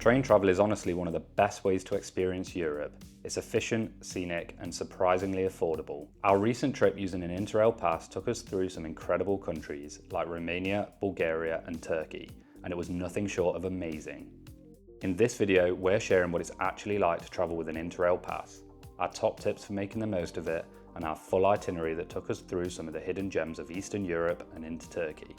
Train travel is honestly one of the best ways to experience Europe. It's efficient, scenic, and surprisingly affordable. Our recent trip using an Interrail Pass took us through some incredible countries like Romania, Bulgaria, and Turkey, and it was nothing short of amazing. In this video, we're sharing what it's actually like to travel with an Interrail Pass, our top tips for making the most of it, and our full itinerary that took us through some of the hidden gems of Eastern Europe and into Turkey.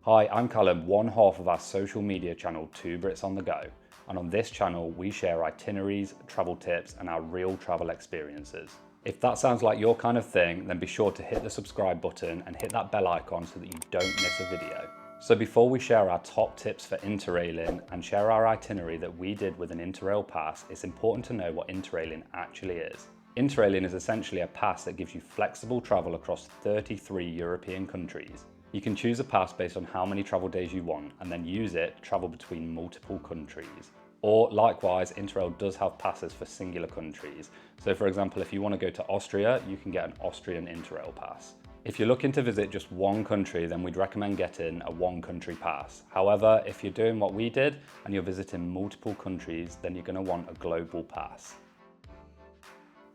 Hi, I'm Callum, one half of our social media channel 2 Brits on the Go, and on this channel we share itineraries, travel tips and our real travel experiences. If that sounds like your kind of thing, then be sure to hit the subscribe button and hit that bell icon so that you don't miss a video. So before we share our top tips for interrailing and share our itinerary that we did with an Interrail Pass, it's important to know what interrailing actually is. Interrailing is essentially a pass that gives you flexible travel across 33 European countries. You can choose a pass based on how many travel days you want and then use it to travel between multiple countries. Or likewise, Interrail does have passes for singular countries. So for example, if you want to go to Austria, you can get an Austrian Interrail Pass. If you're looking to visit just one country, then we'd recommend getting a one country pass. However, if you're doing what we did and you're visiting multiple countries, then you're going to want a global pass.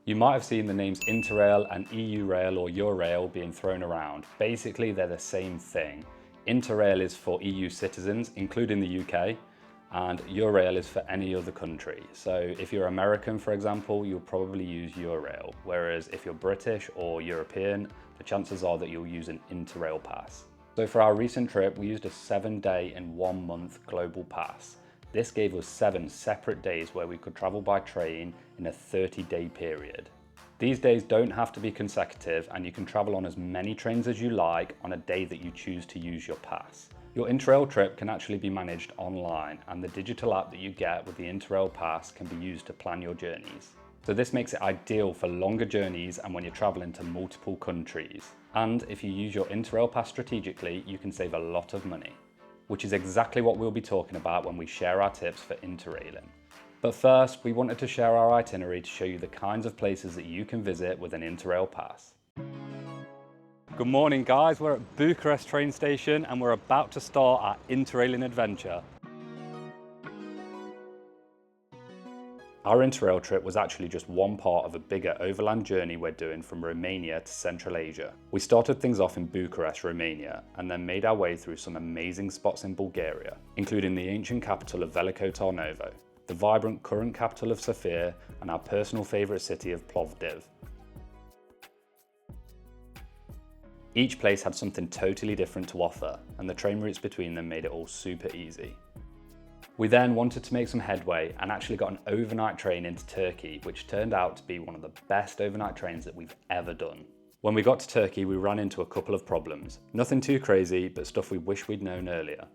You might have seen the names Interrail and EU Rail or Eurail being thrown around. Basically, they're the same thing. Interrail is for EU citizens, including the UK, and Eurail is for any other country. So if you're American, for example, you'll probably use Eurail, whereas if you're British or European, the chances are that you'll use an Interrail Pass. So for our recent trip, we used a 7-day and 1-month global pass. This gave us 7 separate days where we could travel by train in a 30-day period. These days don't have to be consecutive and you can travel on as many trains as you like on a day that you choose to use your pass. Your Interrail trip can actually be managed online, and the digital app that you get with the Interrail Pass can be used to plan your journeys. So this makes it ideal for longer journeys and when you're traveling to multiple countries. And if you use your Interrail Pass strategically, you can save a lot of money, which is exactly what we'll be talking about when we share our tips for interrailing. But first, we wanted to share our itinerary to show you the kinds of places that you can visit with an Interrail Pass. Good morning guys, we're at Bucharest train station and we're about to start our interrailing adventure. Our Interrail trip was actually just one part of a bigger overland journey we're doing from Romania to Central Asia. We started things off in Bucharest, Romania, and then made our way through some amazing spots in Bulgaria, including the ancient capital of Veliko Tarnovo, the vibrant current capital of Sofia, and our personal favourite city of Plovdiv. Each place had something totally different to offer, and the train routes between them made it all super easy. We then wanted to make some headway and actually got an overnight train into Turkey, which turned out to be one of the best overnight trains that we've ever done. When we got to Turkey, we ran into a couple of problems. Nothing too crazy, but stuff we wish we'd known earlier.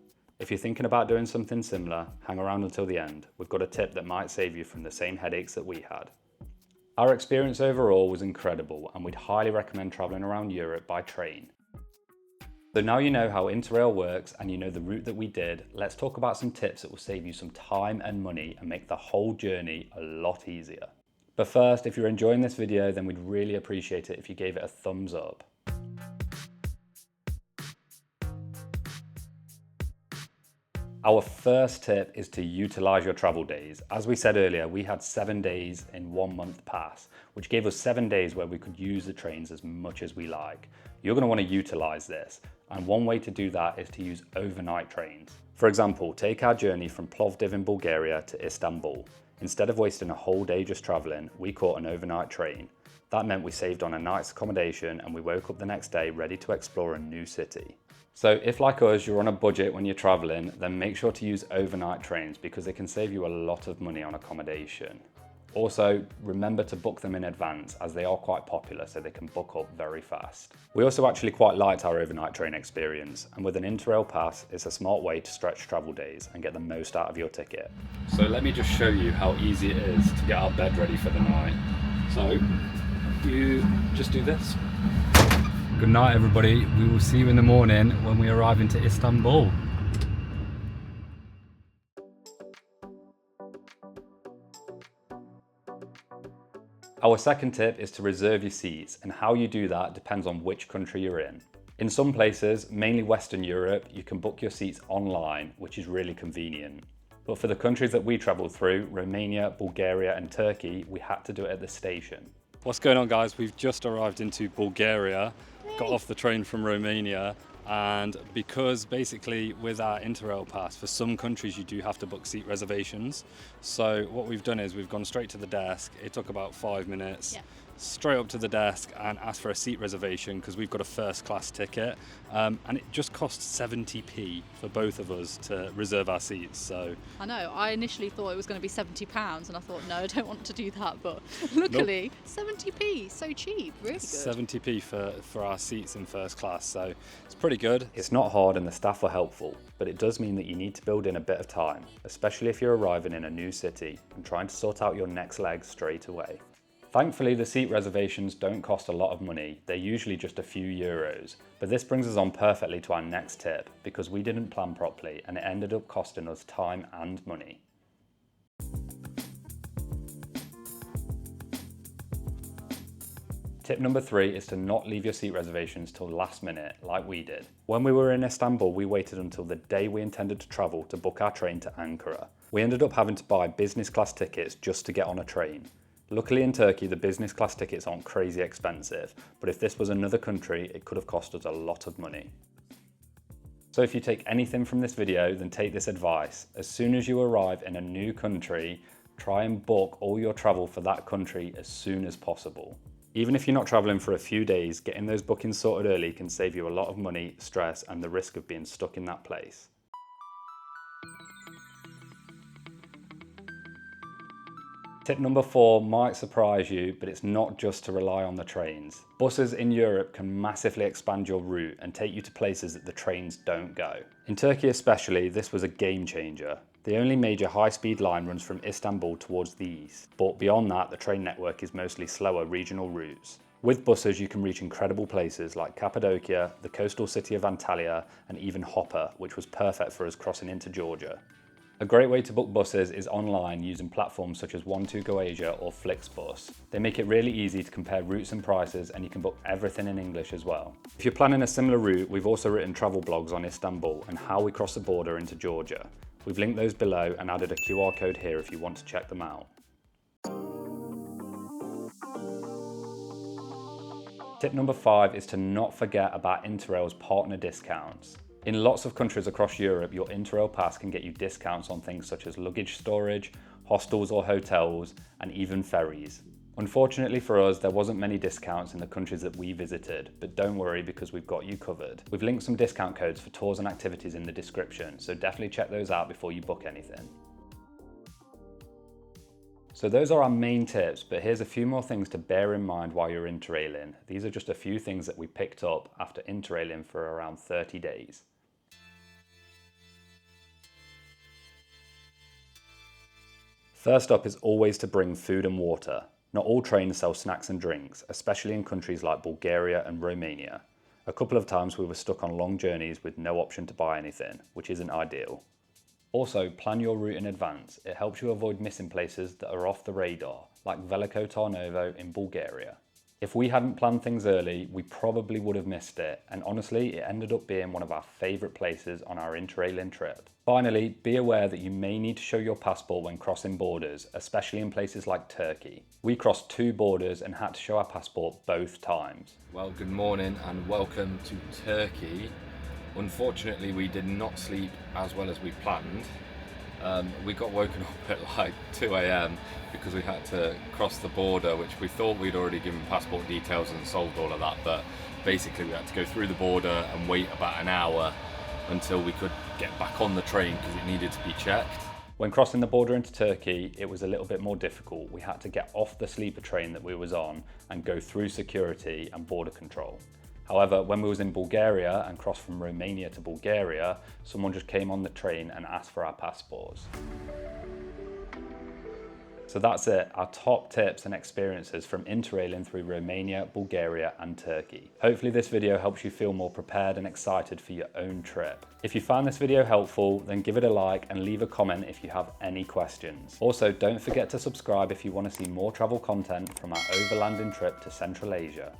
If you're thinking about doing something similar, hang around until the end. We've got a tip that might save you from the same headaches that we had. Our experience overall was incredible, and we'd highly recommend traveling around Europe by train. So now you know how Interrail works and you know the route that we did, let's talk about some tips that will save you some time and money and make the whole journey a lot easier. But first, if you're enjoying this video, then we'd really appreciate it if you gave it a thumbs up. Our first tip is to utilize your travel days. As we said earlier, we had 7 days in 1-month pass, which gave us 7 days where we could use the trains as much as we like. You're going to want to utilize this, and one way to do that is to use overnight trains. For example, take our journey from Plovdiv in Bulgaria to Istanbul. Instead of wasting a whole day just traveling, we caught an overnight train. That meant we saved on a night's accommodation and we woke up the next day ready to explore a new city. So if, like us, you're on a budget when you're traveling, then make sure to use overnight trains because they can save you a lot of money on accommodation. Also, remember to book them in advance as they are quite popular, so they can book up very fast. We also actually quite liked our overnight train experience, and with an Interrail Pass, it's a smart way to stretch travel days and get the most out of your ticket. So let me just show you how easy it is to get our bed ready for the night. So you just do this. Good night everybody, we will see you in the morning when we arrive into Istanbul. Our second tip is to reserve your seats, and how you do that depends on which country you're in. In some places, mainly Western Europe, you can book your seats online, which is really convenient. But for the countries that we travelled through, Romania, Bulgaria and Turkey, we had to do it at the station. What's going on, guys? We've just arrived into Bulgaria, got off the train from Romania, and because basically with our Interrail Pass, for some countries you do have to book seat reservations. So what we've done is we've gone straight to the desk. It took about 5 minutes. Yeah. Straight up to the desk and asked for a seat reservation because we've got a first class ticket, and it just costs 70p for both of us to reserve our seats. So I know, I initially thought it was going to be £70 and I thought no, I don't want to do that, but luckily nope. 70p, so cheap, really good. 70p for our seats in first class, so it's pretty good. It's not hard and the staff are helpful, but it does mean that you need to build in a bit of time, especially if you're arriving in a new city and trying to sort out your next leg straight away. Thankfully, the seat reservations don't cost a lot of money, they're usually just a few euros. But this brings us on perfectly to our next tip, because we didn't plan properly and it ended up costing us time and money. Tip number 3 is to not leave your seat reservations till last minute, like we did. When we were in Istanbul, we waited until the day we intended to travel to book our train to Ankara. We ended up having to buy business class tickets just to get on a train. Luckily in Turkey, the business class tickets aren't crazy expensive, but if this was another country, it could have cost us a lot of money. So if you take anything from this video, then take this advice. As soon as you arrive in a new country, try and book all your travel for that country as soon as possible. Even if you're not traveling for a few days, getting those bookings sorted early can save you a lot of money, stress, and the risk of being stuck in that place. Tip number 4 might surprise you, but it's not just to rely on the trains. Buses in Europe can massively expand your route and take you to places that the trains don't go. In Turkey especially, this was a game changer. The only major high-speed line runs from Istanbul towards the east, but beyond that, the train network is mostly slower regional routes. With buses, you can reach incredible places like Cappadocia, the coastal city of Antalya, and even Hopper, which was perfect for us crossing into Georgia. A great way to book buses is online using platforms such as One2Go or Flixbus. They make it really easy to compare routes and prices, and you can book everything in English as well. If you're planning a similar route, we've also written travel blogs on Istanbul and how we cross the border into Georgia. We've linked those below and added a QR code here if you want to check them out. Tip number 5 is to not forget about Interrail's partner discounts. In lots of countries across Europe, your Interrail Pass can get you discounts on things such as luggage storage, hostels or hotels, and even ferries. Unfortunately for us, there wasn't many discounts in the countries that we visited, but don't worry because we've got you covered. We've linked some discount codes for tours and activities in the description, so definitely check those out before you book anything. So those are our main tips, but here's a few more things to bear in mind while you're interrailing. These are just a few things that we picked up after interrailing for around 30 days. First up is always to bring food and water. Not all trains sell snacks and drinks, especially in countries like Bulgaria and Romania. A couple of times we were stuck on long journeys with no option to buy anything, which isn't ideal. Also, plan your route in advance. It helps you avoid missing places that are off the radar, like Veliko Tarnovo in Bulgaria. If we hadn't planned things early, we probably would have missed it, and honestly, it ended up being one of our favourite places on our interrailing trip. Finally, be aware that you may need to show your passport when crossing borders, especially in places like Turkey. We crossed 2 borders and had to show our passport both times. Well, good morning and welcome to Turkey. Unfortunately, we did not sleep as well as we planned. We got woken up at like 2 AM because we had to cross the border, which we thought we'd already given passport details and solved all of that, but basically we had to go through the border and wait about an hour until we could get back on the train because it needed to be checked. When crossing the border into Turkey, it was a little bit more difficult. We had to get off the sleeper train that we was on and go through security and border control. However, when we was in Bulgaria and crossed from Romania to Bulgaria, someone just came on the train and asked for our passports. So that's it, our top tips and experiences from interrailing through Romania, Bulgaria and Turkey. Hopefully this video helps you feel more prepared and excited for your own trip. If you found this video helpful, then give it a like and leave a comment if you have any questions. Also, don't forget to subscribe if you want to see more travel content from our overlanding trip to Central Asia.